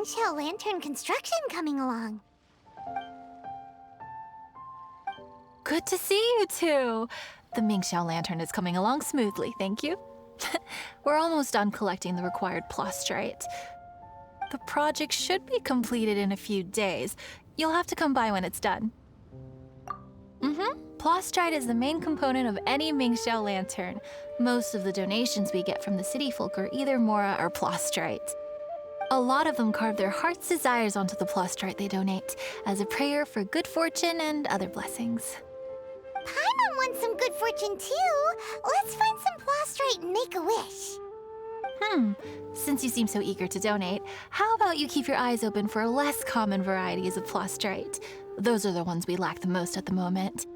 Mingxiao Lantern construction coming along? Good to see you two. The Mingxiao Lantern is coming along smoothly, thank you. We're almost done collecting the required plastrite. The project should be completed in a few days. You'll have to come by when it's done. Plastrite is the main component of any Mingxiao Lantern. Most of the donations we get from the city folk are either Mora or plastrite. A lot of them carve their heart's desires onto the plastrite they donate as a prayer for good fortune and other blessings. Paimon wants some good fortune too. Let's find some plastrite and make a wish. Since you seem so eager to donate, how about you keep your eyes open for less common varieties of plastrite? Those are the ones we lack the most at the moment.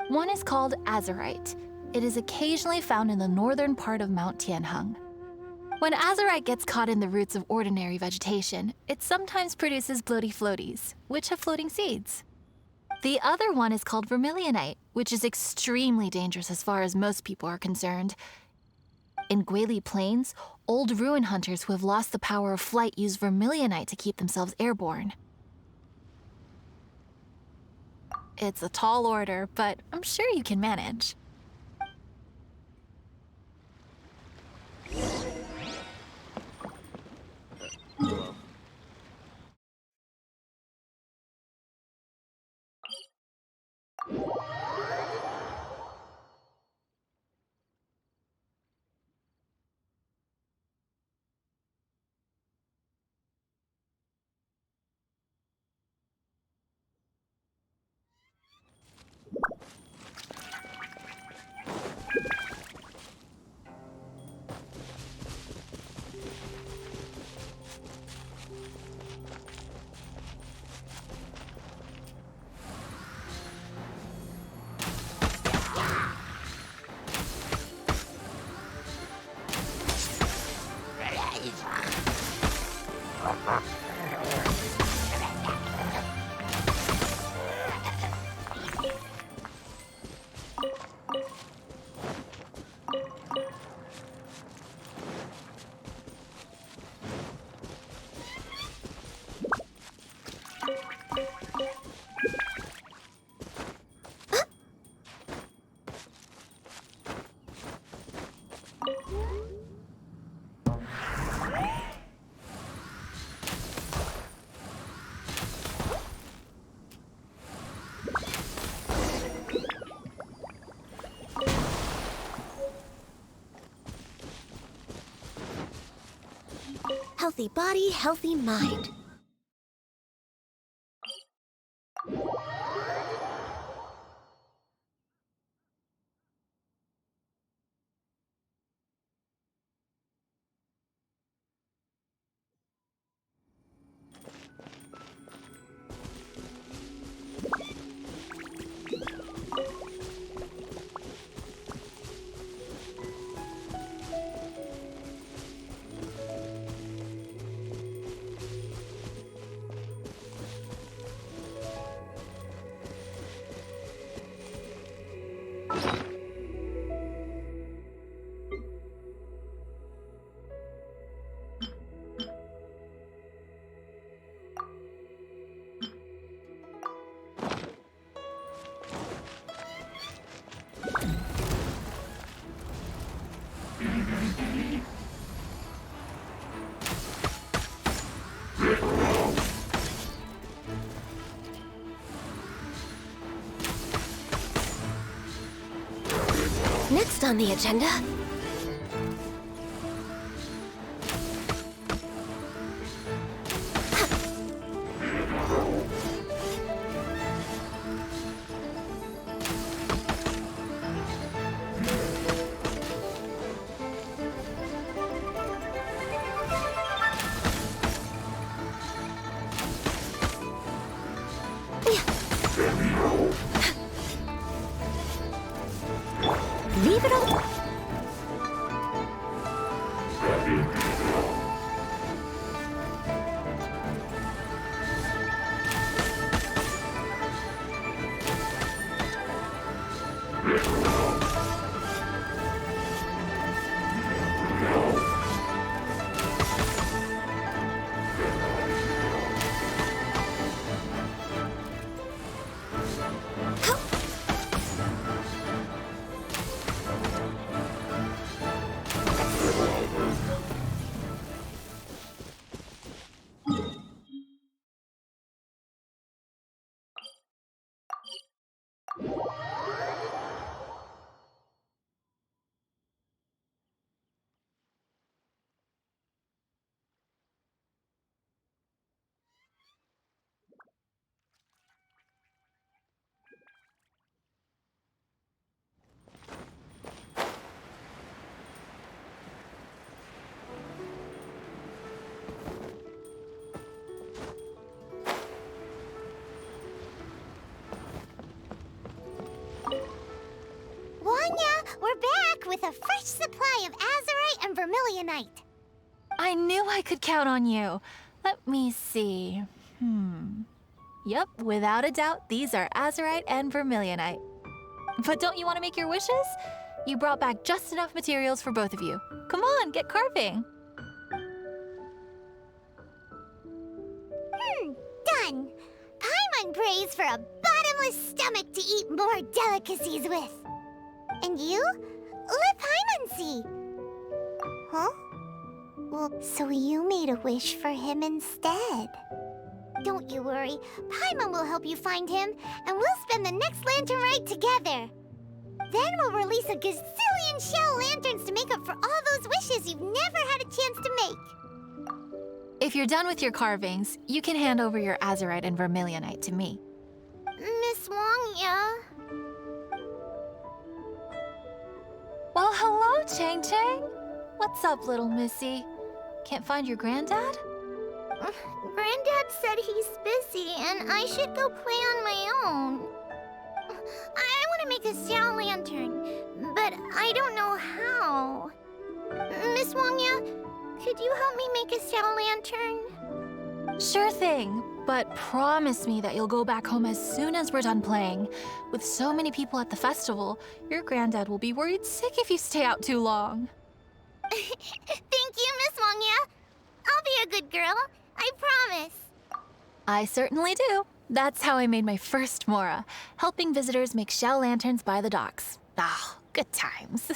One is called azurite. It is occasionally found in the northern part of Mount Tianheng. When azurite gets caught in the roots of ordinary vegetation, it sometimes produces bloaty floaties, which have floating seeds. The other one is called vermilionite, which is extremely dangerous as far as most people are concerned. In Guili Plains, old ruin hunters who have lost the power of flight use vermilionite to keep themselves airborne. It's a tall order, but I'm sure you can manage. Healthy body, healthy mind. Next on the agenda... Leave it all... back with a fresh supply of azurite and vermilionite. I knew I could count on you. Let me see. Yep, without a doubt, these are azurite and vermilionite. But don't you want to make your wishes? You brought back just enough materials for both of you. Come on, get carving. Done. Paimon prays for a bottomless stomach to eat more delicacies with. And you? Let Paimon see. Huh? Well, so you made a wish for him instead. Don't you worry. Paimon will help you find him, and we'll spend the next lantern rite together. Then we'll release a gazillion shell lanterns to make up for all those wishes you've never had a chance to make. If you're done with your carvings, you can hand over your azurite and vermilionite to me. Miss Wangya. Well, hello, Chang Chang. What's up, little missy? Can't find your granddad? Granddad said he's busy and I should go play on my own. I want to make a Xiao lantern, but I don't know how. Miss Wangya, could you help me make a Xiao lantern? Sure thing, but promise me that you'll go back home as soon as we're done playing. With so many people at the festival, your granddad will be worried sick if you stay out too long. Thank you, Miss Wangya. I'll be a good girl. I promise. I certainly do. That's how I made my first Mora, helping visitors make shell lanterns by the docks. Ah, good times.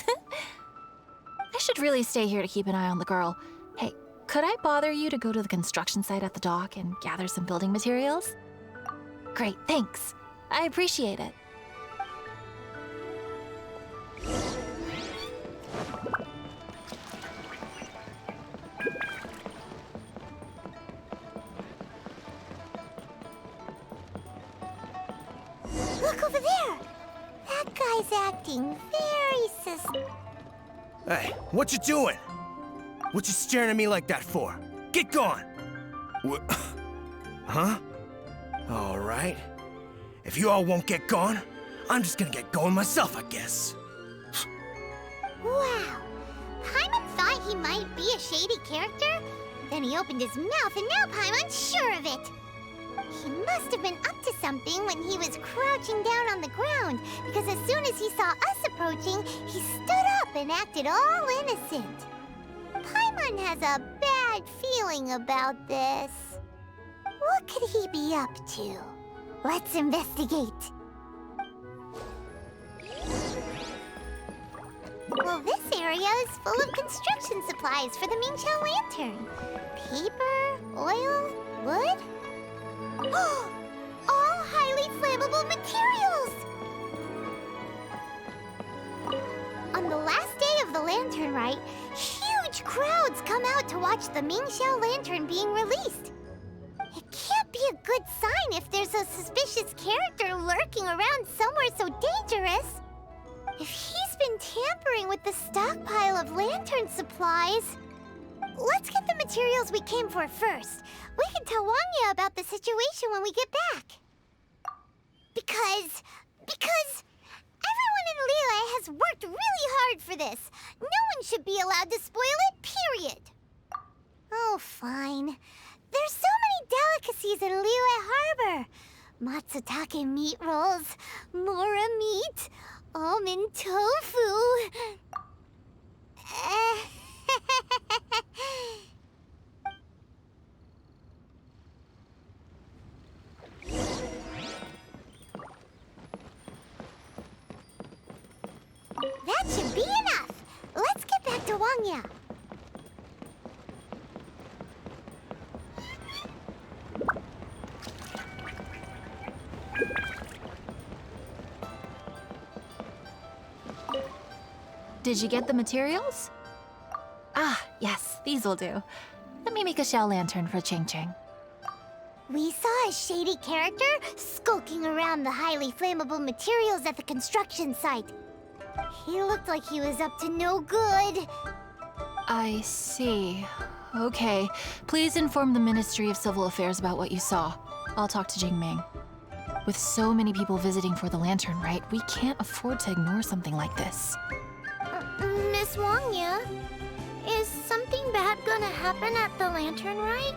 I should really stay here to keep an eye on the girl. Hey, could I bother you to go to the construction site at the dock and gather some building materials? Great, thanks. I appreciate it. Look over there. That guy's acting very Hey, what you doing? What you staring at me like that for? Get gone! Huh? All right. If you all won't get gone, I'm just gonna get going myself, I guess. Wow. Paimon thought he might be a shady character. Then he opened his mouth and now Paimon's sure of it. He must have been up to something when he was crouching down on the ground, because as soon as he saw us approaching, he stood up and acted all innocent. Paimon has a bad feeling about this. What could he be up to? Let's investigate. Well, this area is full of construction supplies for the Mingqiao lantern. Paper, oil, wood. All highly flammable materials! On the last day of the lantern rite, huge crowds come out to watch the Mingqiao lantern being released. It can't be a good sign if there's a suspicious character lurking around somewhere so dangerous. If he's been tampering with the stockpile of lantern supplies... Let's get the materials we came for first. We can tell Wangya about the situation when we get back. Because everyone in Liyue has worked really hard for this. No one should be allowed to spoil it, period. Oh, fine. There's so many delicacies in Liyue Harbor. Matsutake meat rolls, Mora meat, almond tofu. That should be enough. Let's get back to Wangya. Did you get the materials? Ah, yes, these will do. Let me make a shell lantern for Ching Ching. We saw a shady character skulking around the highly flammable materials at the construction site. He looked like he was up to no good. I see. Okay, please inform the Ministry of Civil Affairs about what you saw. I'll talk to Jingming. With so many people visiting for the lantern rite, we can't afford to ignore something like this. Miss Wangya, is something bad gonna happen at the lantern rite?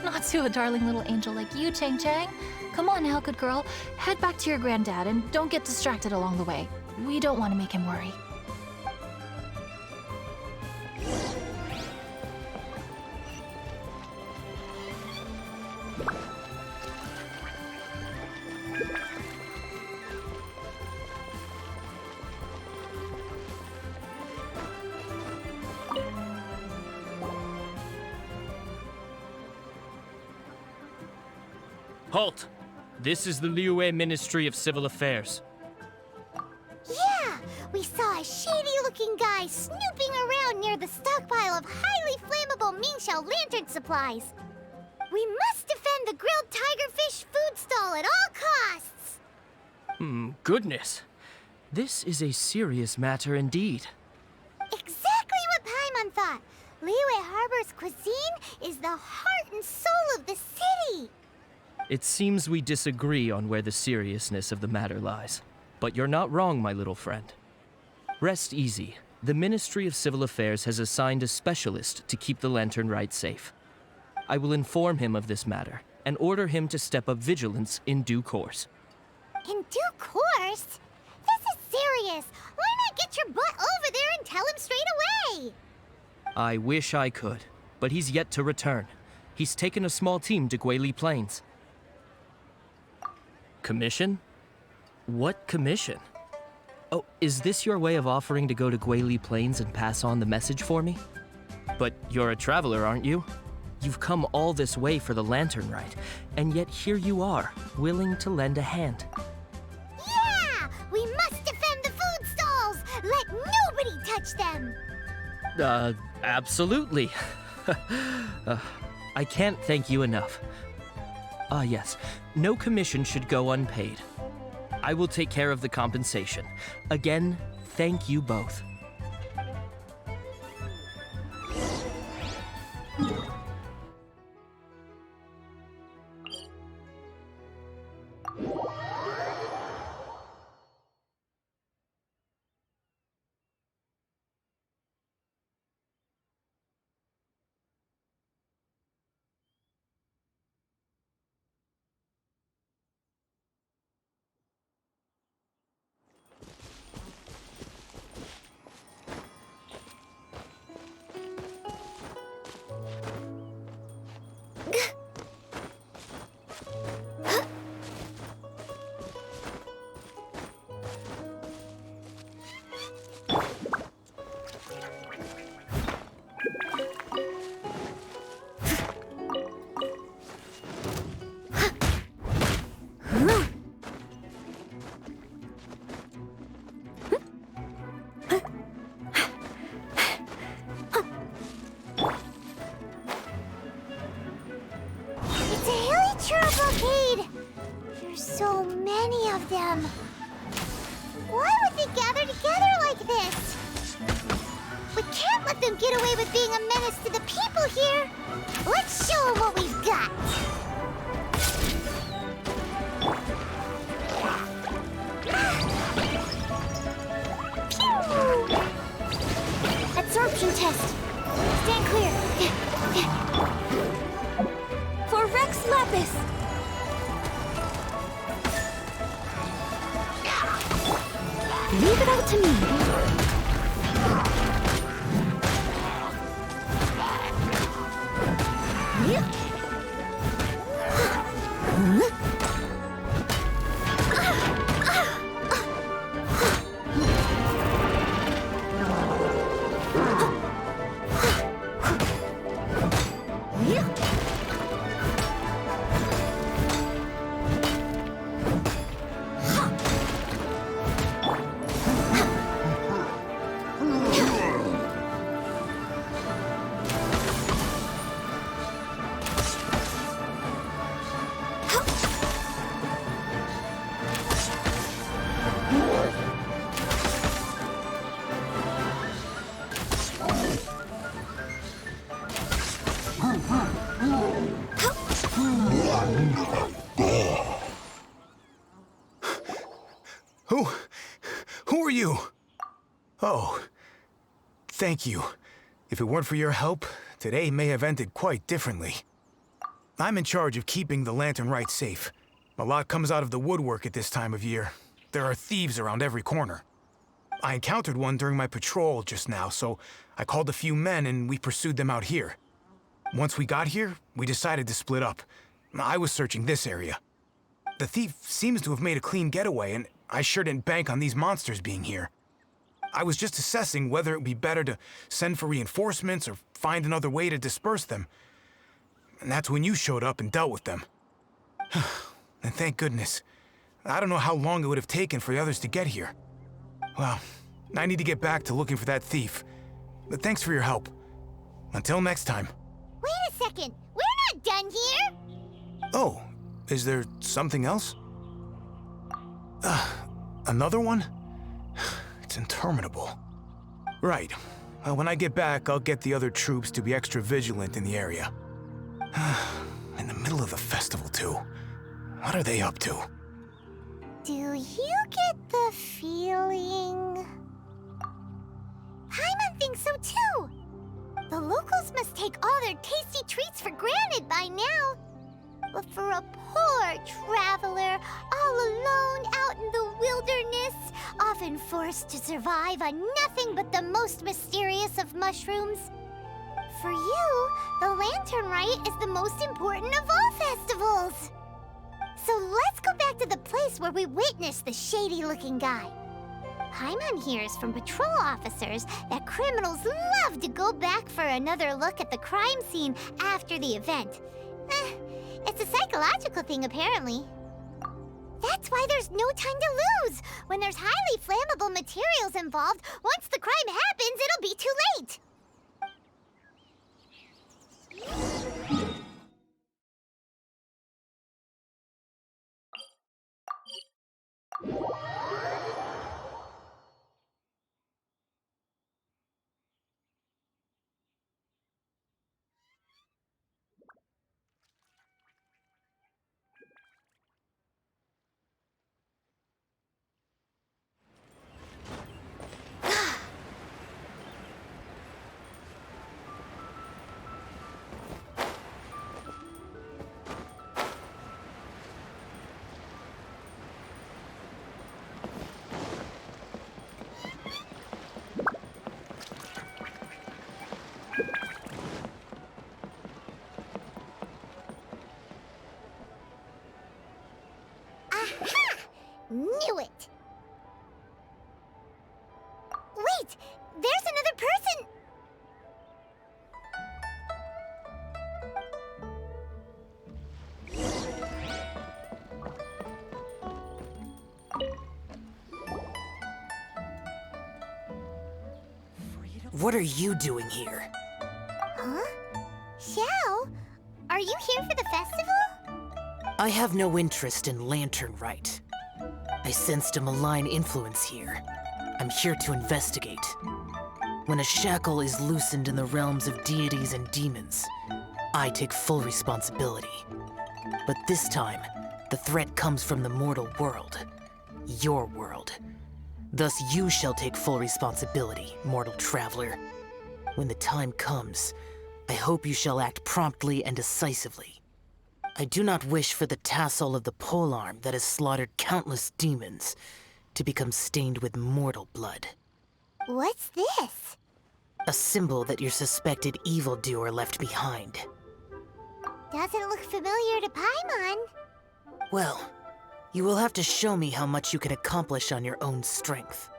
Not to a darling little angel like you, Chang Chang. Come on now, good girl. Head back to your granddad and don't get distracted along the way. We don't want to make him worry. Halt! This is the Liyue Ministry of Civil Affairs. Yeah, we saw a shady-looking guy snooping around near the stockpile of highly flammable Mingxiao lantern supplies. We must defend the grilled tigerfish food stall at all costs! Goodness. This is a serious matter indeed. Exactly what Paimon thought. Liyue Harbor's cuisine is the heart and soul of the city. It seems we disagree on where the seriousness of the matter lies. But you're not wrong, my little friend. Rest easy. The Ministry of Civil Affairs has assigned a specialist to keep the lantern rite safe. I will inform him of this matter and order him to step up vigilance in due course. In due course? This is serious. Why not get your butt over there and tell him straight away? I wish I could, but he's yet to return. He's taken a small team to Guili Plains. Commission? What commission? Oh, is this your way of offering to go to Guili Plains and pass on the message for me? But you're a traveler, aren't you? You've come all this way for the lantern rite, and yet here you are, willing to lend a hand. Yeah! We must defend the food stalls! Let nobody touch them! Absolutely. I can't thank you enough. Yes. No commission should go unpaid. I will take care of the compensation. Again, thank you both. It's a hilly churro blockade! There's so many of them. Why would they gather together like this? We can't let them get away with being a menace to the people here. Let's show them what we've got. Pew! Absorption test. Stand clear. For Rex Lapis. Leave it all to me. Who are you? Oh, Thank you. If it weren't for your help, today may have ended quite differently. I'm in charge of keeping the Lantern Rite safe. A lot comes out of the woodwork at this time of year. There are thieves around every corner. I encountered one during my patrol just now, so I called a few men and we pursued them out here. Once we got here, we decided to split up. I was searching this area. The thief seems to have made a clean getaway, and I sure didn't bank on these monsters being here. I was just assessing whether it would be better to send for reinforcements or find another way to disperse them. And that's when you showed up and dealt with them. And thank goodness. I don't know how long it would have taken for the others to get here. Well, I need to get back to looking for that thief. But thanks for your help. Until next time. Wait a second. We're not done here. Oh, is there something else? Another one? It's interminable. Right. Well, when I get back, I'll get the other troops to be extra vigilant in the area. In the middle of the festival, too. What are they up to? Do you get the feeling... Paimon thinks so too! The locals must take all their tasty treats for granted by now. But for a poor traveler, all alone out in the wilderness, often forced to survive on nothing but the most mysterious of mushrooms, for you, the Lantern Rite is the most important of all festivals. So let's go back to the place where we witnessed the shady-looking guy. Paimon hears from patrol officers that criminals love to go back for another look at the crime scene after the event. It's a psychological thing, apparently. That's why there's no time to lose. When there's highly flammable materials involved, once the crime happens, it'll be too late. Knew it! Wait! There's another person! What are you doing here? Huh? Xiao? Are you here for the festival? I have no interest in Lantern Rite. I sensed a malign influence here. I'm here to investigate. When a shackle is loosened in the realms of deities and demons, I take full responsibility. But this time, the threat comes from the mortal world. Your world. Thus you shall take full responsibility, mortal traveler. When the time comes, I hope you shall act promptly and decisively. I do not wish for the tassel of the polearm that has slaughtered countless demons to become stained with mortal blood. What's this? A symbol that your suspected evildoer left behind. Doesn't look familiar to Paimon. Well, you will have to show me how much you can accomplish on your own strength.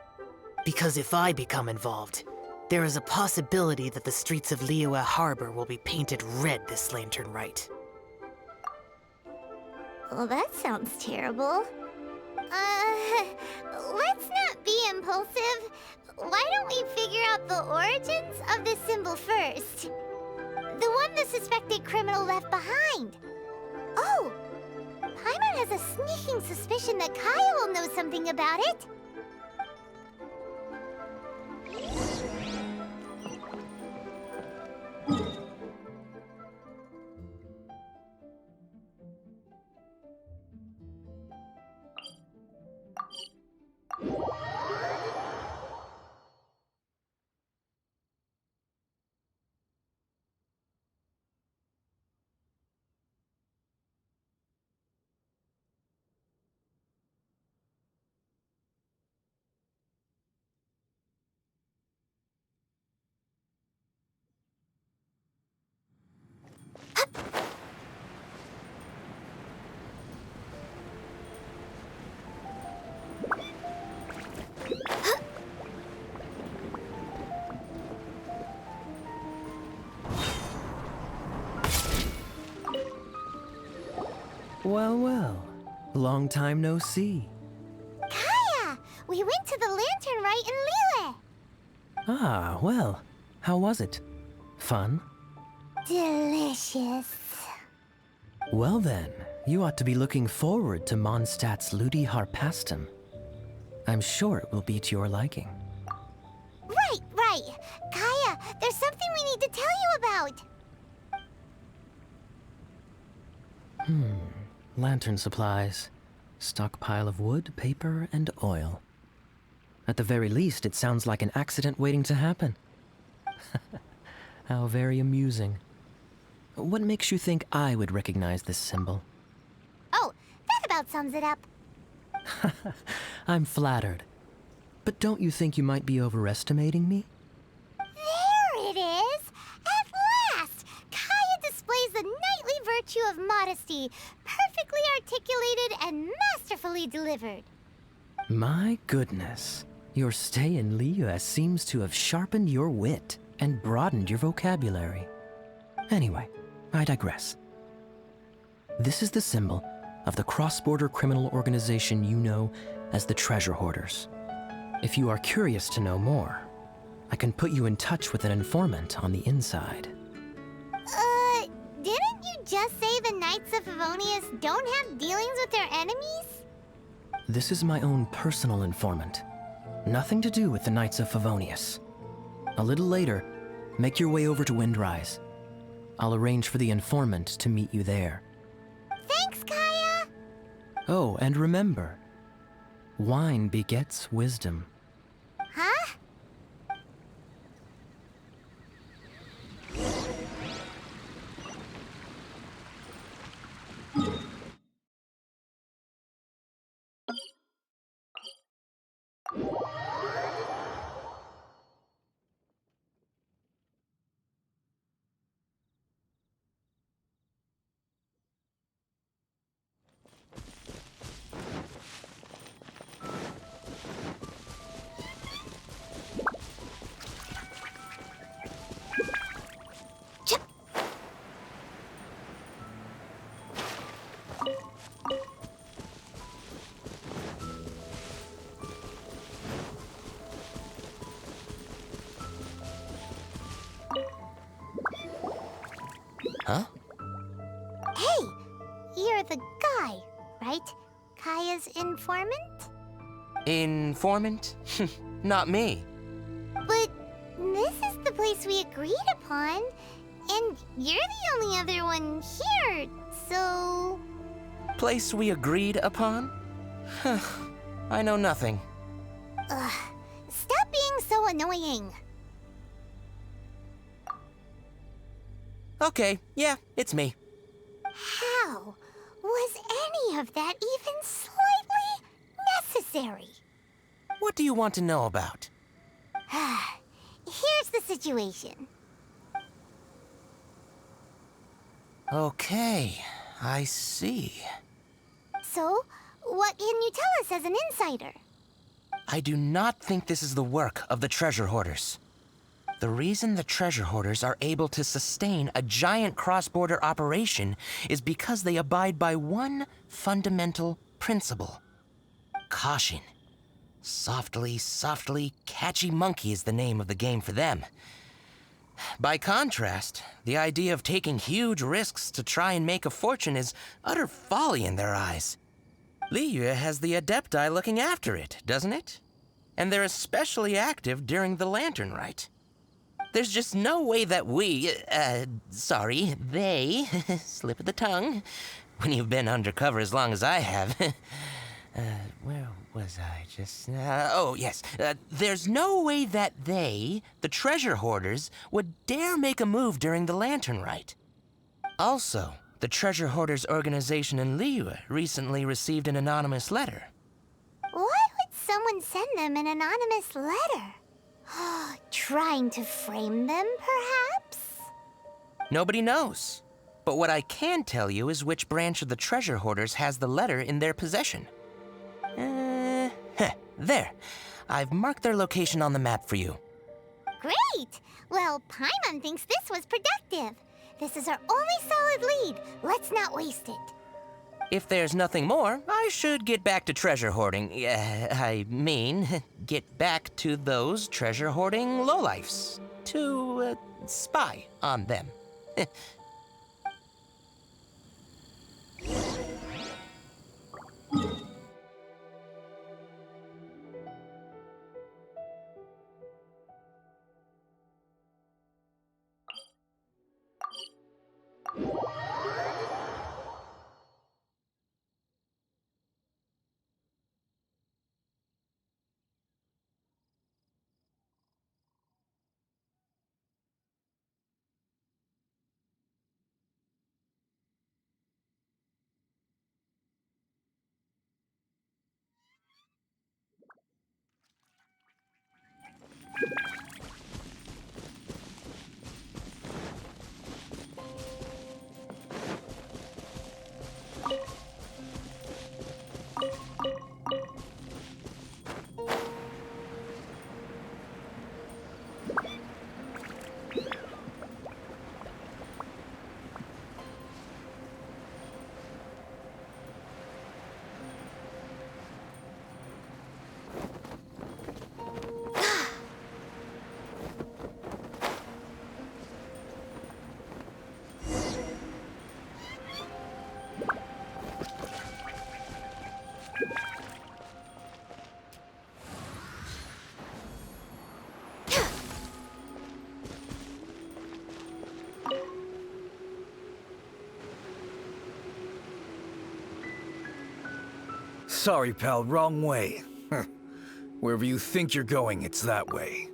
Because if I become involved, there is a possibility that the streets of Liyue Harbor will be painted red this Lantern Rite. Well, that sounds terrible. Let's not be impulsive. Why don't we figure out the origins of this symbol first? The one the suspected criminal left behind. Oh! Paimon has a sneaking suspicion that Kaya will know something about it. Well, well. Long time no see. Kaya! We went to the Lantern Rite in Liyue. Ah, well. How was it? Fun? Delicious. Well then, you ought to be looking forward to Mondstadt's Ludi Harpastum. I'm sure it will be to your liking. Right. Kaya, there's something we need to tell you about. Lantern supplies. Stockpile of wood, paper, and oil. At the very least, it sounds like an accident waiting to happen. How very amusing. What makes you think I would recognize this symbol? Oh, that about sums it up. I'm flattered. But don't you think you might be overestimating me? There it is! At last! Kaya displays the knightly virtue of modesty, perfectly articulated and masterfully delivered. My goodness. Your stay in Liyue seems to have sharpened your wit and broadened your vocabulary. Anyway, I digress. This is the symbol of the cross-border criminal organization you know as the Treasure Hoarders. If you are curious to know more, I can put you in touch with an informant on the inside. Didn't you just say the Knights of Favonius don't have dealings with their enemies? This is my own personal informant. Nothing to do with the Knights of Favonius. A little later, make your way over to Windrise. I'll arrange for the informant to meet you there. Thanks, Kaya! Oh, and remember, wine begets wisdom. Huh? Huh? Hey! You're the guy, right? Kaya's informant? Informant? Not me. But this is the place we agreed upon, and you're the only other one here, so... Place we agreed upon? I know nothing. Ugh, stop being so annoying. Okay, yeah, it's me. How was any of that even slightly necessary? What do you want to know about? Here's the situation. Okay, I see. So, what can you tell us as an insider? I do not think this is the work of the Treasure Hoarders. The reason the Treasure Hoarders are able to sustain a giant cross-border operation is because they abide by one fundamental principle. Caution. Softly, softly, catchy monkey is the name of the game for them. By contrast, the idea of taking huge risks to try and make a fortune is utter folly in their eyes. Liyue has the Adepti looking after it, doesn't it? And they're especially active during the Lantern Rite. There's just no way that they, slip of the tongue, when you've been undercover as long as I have. Where was I just now? Oh, yes. There's no way that they, the Treasure Hoarders, would dare make a move during the Lantern Rite. Also, the Treasure Hoarders organization in Liyue recently received an anonymous letter. Why would someone send them an anonymous letter? Trying to frame them, perhaps? Nobody knows. But what I can tell you is which branch of the Treasure Hoarders has the letter in their possession. There. I've marked their location on the map for you. Great! Well, Paimon thinks this was productive. This is our only solid lead. Let's not waste it. If there's nothing more, I should get back to treasure hoarding. I mean, get back to those treasure hoarding lowlifes. To spy on them. Sorry, pal, wrong way. Wherever you think you're going, it's that way.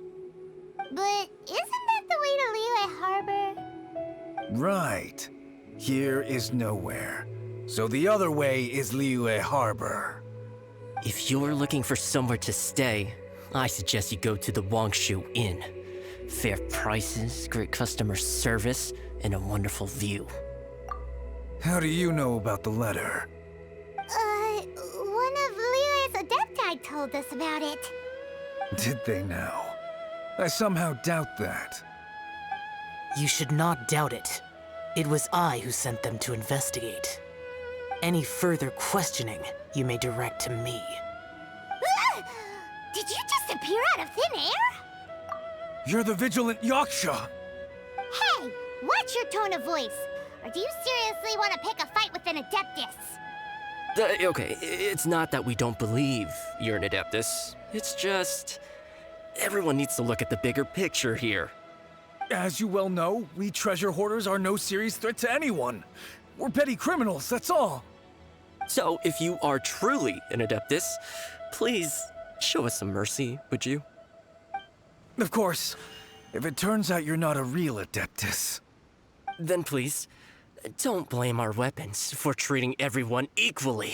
But isn't that the way to Liyue Harbor? Right. Here is nowhere. So the other way is Liyue Harbor. If you're looking for somewhere to stay, I suggest you go to the Wangshu Inn. Fair prices, great customer service, and a wonderful view. How do you know about the letter? One of Liyue's Adepti told us about it. Did they now? I somehow doubt that. You should not doubt it. It was I who sent them to investigate. Any further questioning you may direct to me. Did you just appear out of thin air? You're the vigilant Yaksha! Hey, watch your tone of voice. Or do you seriously want to pick a fight with an Adeptus? Okay, it's not that we don't believe you're an Adeptus. It's just... everyone needs to look at the bigger picture here. As you well know, we treasure hoarders are no serious threat to anyone. We're petty criminals, that's all. So, if you are truly an Adeptus, please show us some mercy, would you? Of course, if it turns out you're not a real Adeptus. Then please, don't blame our weapons for treating everyone equally.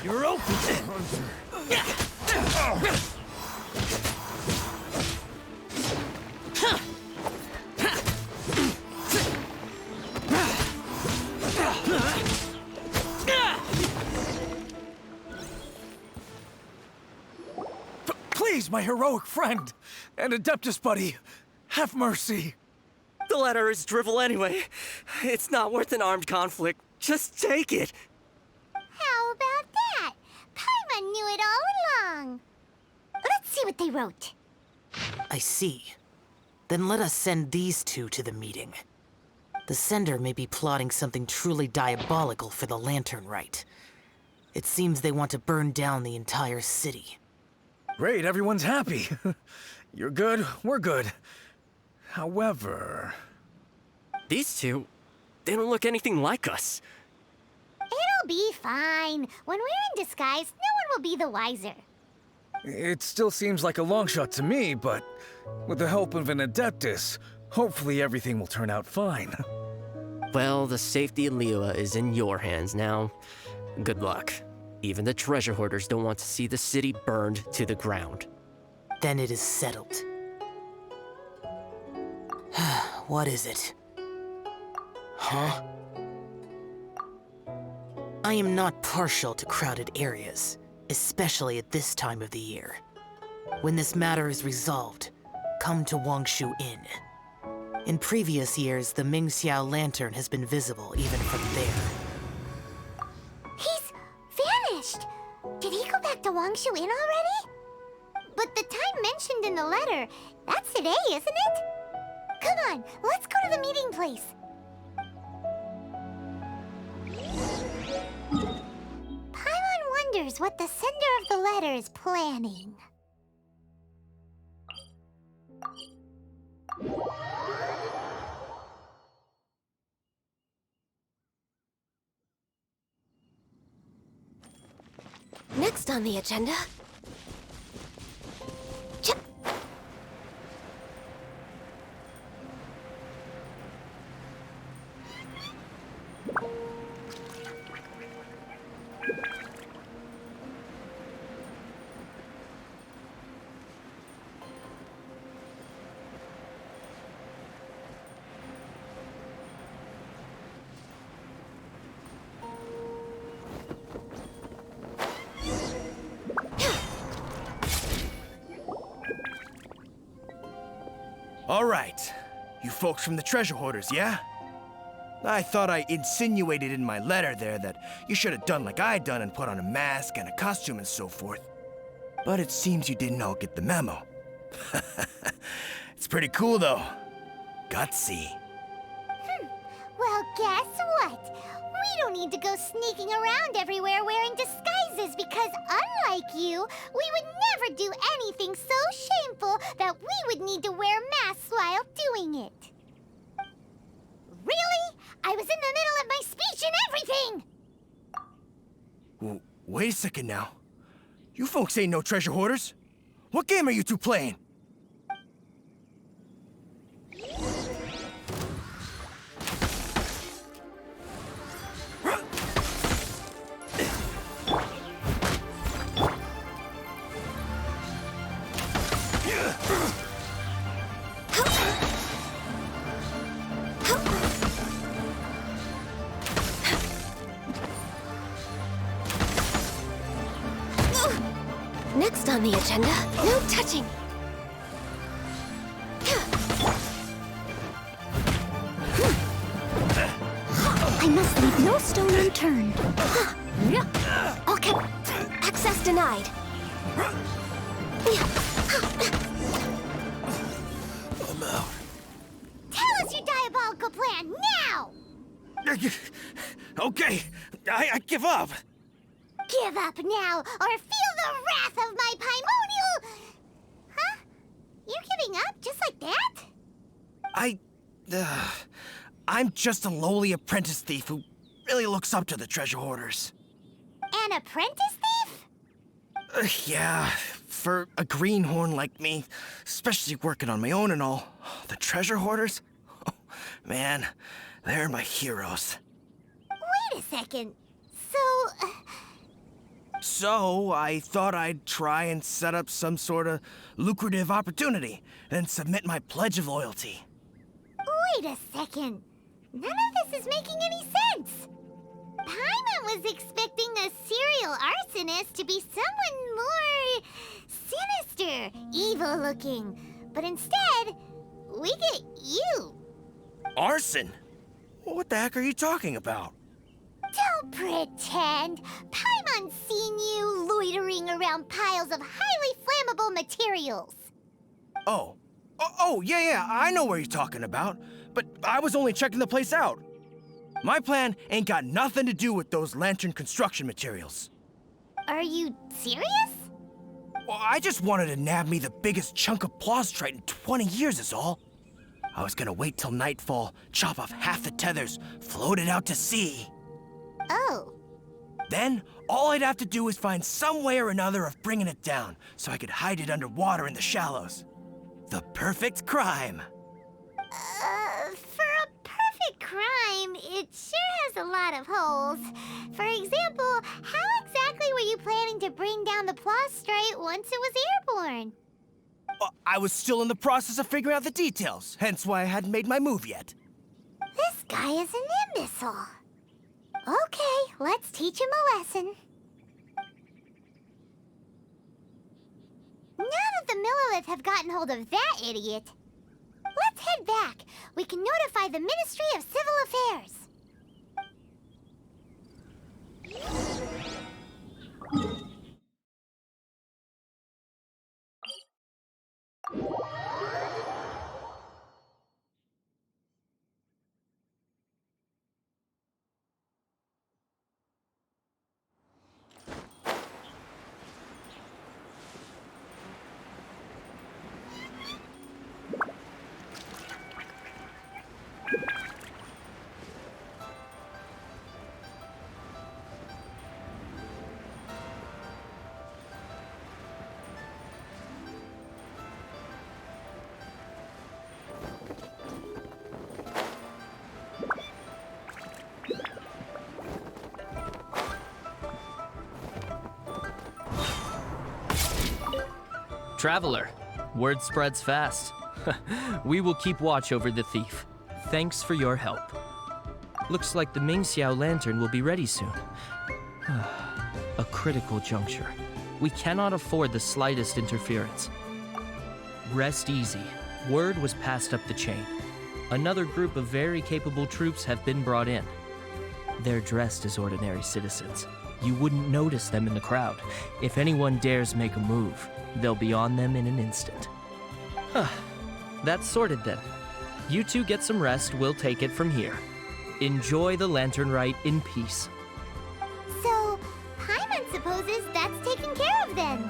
You're open! Please, my heroic friend and Adeptus buddy, have mercy. The letter is drivel anyway. It's not worth an armed conflict. Just take it. How about that? Paimon knew it all along. Let's see what they wrote. I see. Then let us send these two to the meeting. The sender may be plotting something truly diabolical for the Lantern Rite. It seems they want to burn down the entire city. Great, everyone's happy. You're good, we're good. However... These two, they don't look anything like us. It'll be fine. When we're in disguise, no one will be the wiser. It still seems like a long shot to me, but with the help of an Adeptus, hopefully everything will turn out fine. Well, the safety of Liyue is in your hands now. Good luck. Even the treasure hoarders don't want to see the city burned to the ground. Then it is settled. What is it? Huh? I am not partial to crowded areas, especially at this time of the year. When this matter is resolved, come to Wangshu Inn. In previous years, the Mingxiao lantern has been visible even from there. He's vanished! Did he go back to Wangshu Inn already? But the time mentioned in the letter, that's today, isn't it? Come on, let's go to the meeting place. Paimon wonders what the sender of the letter is planning. Next on the agenda... All right. You folks from the treasure hoarders, yeah? I thought I insinuated in my letter there that you should have done like I done and put on a mask and a costume and so forth. But it seems you didn't all get the memo. It's pretty cool, though. Gutsy. Well, guess what? We don't need to go sneaking around everywhere wearing disguises because unlike you, we would never do anything so shameful that we would need to wear masks while doing it. Really? I was in the middle of my speech and everything! Wait a second now. You folks ain't no treasure hoarders. What game are you two playing? Next on the agenda, no touching. I must leave no stone unturned. Okay, access denied. I'm out. Tell us your diabolical plan now! Okay, I give up. Give up now, or feel the wrath of my Paimonial... Huh? You giving up just like that? I'm just a lowly apprentice thief who really looks up to the treasure hoarders. An apprentice thief? Yeah, for a greenhorn like me, especially working on my own and all, the treasure hoarders? Oh, man, they're my heroes. Wait a second. So, I thought I'd try and set up some sort of lucrative opportunity and submit my pledge of loyalty. Wait a second. None of this is making any sense. Paimon was expecting a serial arsonist to be someone more sinister, evil-looking. But instead, we get you. Arson? What the heck are you talking about? Don't pretend. Paimon's seen you loitering around piles of highly flammable materials. Oh, yeah, I know what you're talking about. But I was only checking the place out. My plan ain't got nothing to do with those lantern construction materials. Are you serious? Well, I just wanted to nab me the biggest chunk of plaustrite in 20 years is all. I was gonna wait till nightfall, chop off half the tethers, float it out to sea. Oh. Then, all I'd have to do is find some way or another of bringing it down, so I could hide it underwater in the shallows. The perfect crime. For a perfect crime, it sure has a lot of holes. For example, how exactly were you planning to bring down the plaustrite once it was airborne? I was still in the process of figuring out the details, hence why I hadn't made my move yet. This guy is an imbecile. Okay, let's teach him a lesson. None of that the Millelith have gotten hold of that idiot. Let's head back. We can notify the Ministry of Civil Affairs. Traveler, word spreads fast. We will keep watch over the thief. Thanks for your help. Looks like the Mingxiao lantern will be ready soon. A critical juncture. We cannot afford the slightest interference. Rest easy. Word was passed up the chain. Another group of very capable troops have been brought in. They're dressed as ordinary citizens. You wouldn't notice them in the crowd. If anyone dares make a move, they'll be on them in an instant. That's sorted then. You two get some rest, we'll take it from here. Enjoy the Lantern Rite in peace. So, Paimon supposes that's taken care of then.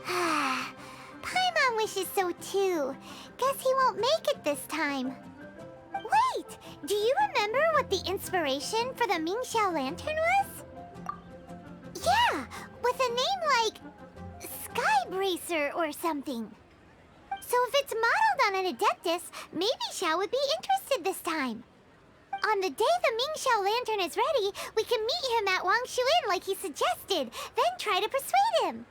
Paimon wishes so too. Guess he won't make it this time. Wait! Do you remember what the inspiration for the Mingxiao lantern was? Yeah, with a name like Skybracer or something. So if it's modeled on an Adeptus, maybe Xiao would be interested this time. On the day the Mingxiao lantern is ready, we can meet him at Wangshu Inn like he suggested, then try to persuade him.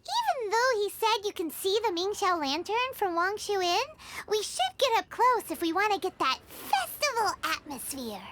Even though he said you can see the Mingxiao lantern from Wangshu Inn, we should get up close if we want to get that festival atmosphere.